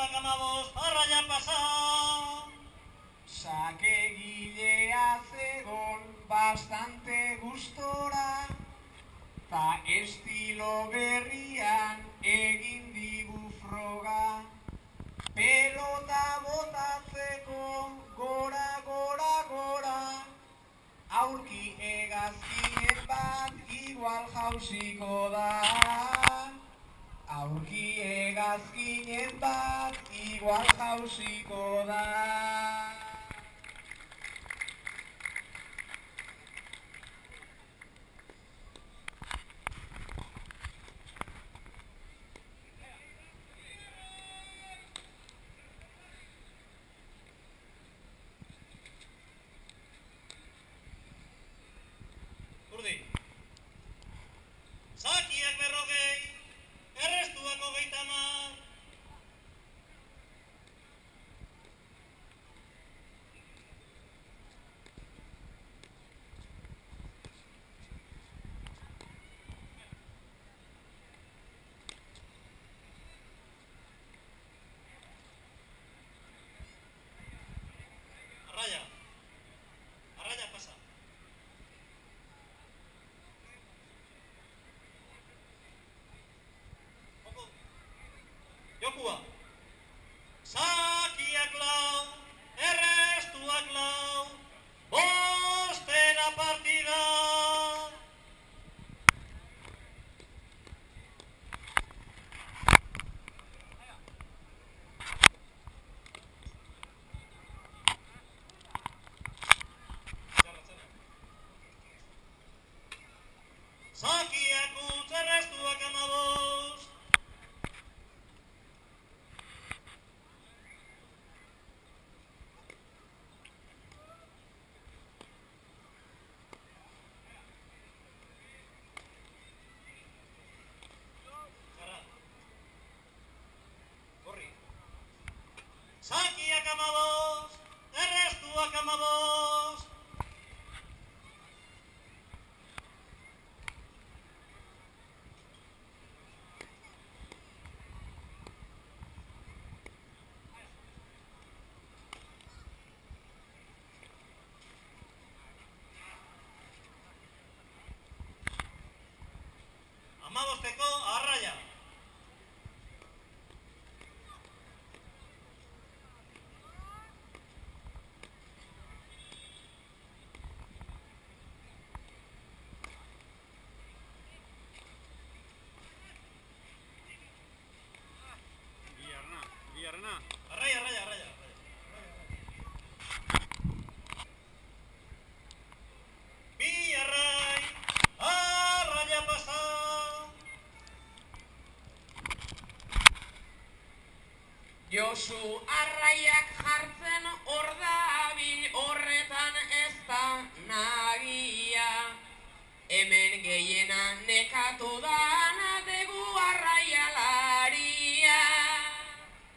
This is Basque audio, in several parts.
Errestuak amabost, arraia pasa. Sakegilea zegon bastante gustora, ta estilo berrian egin digu froga. Pelota botatzeko gora, gora, gora, aurki hegazkinen bat igual jausiko da. Aurki hegazkinen bat igual jausiko da. Zakiak 40, errestuak 30. Arraia pasa. Jokua. Zakiak 4, errestuak 4, bostena partida. Zakiak 5, errestuak 15. Zakiak 15, errestuak 15. Amabosteko arraia. Arraia. Bi arraia pasa. Josu arraiak jartzen hor dabil, horretan ez da nagia. Hemen gehiena nekatu dana degu arraialaria.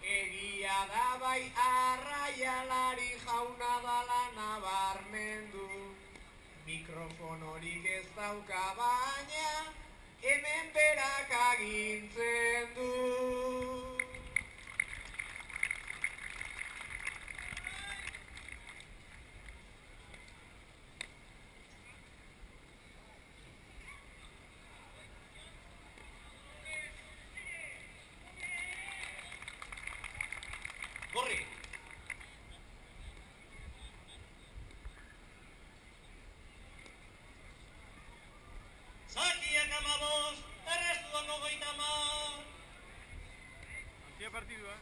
Egia da bai arraialari jauna dala nabarmendu. Mikrofonorik ez dauka baina, hemen berak agintzen du. Gorri. Zakiak 15, errestuak 30. Partidua.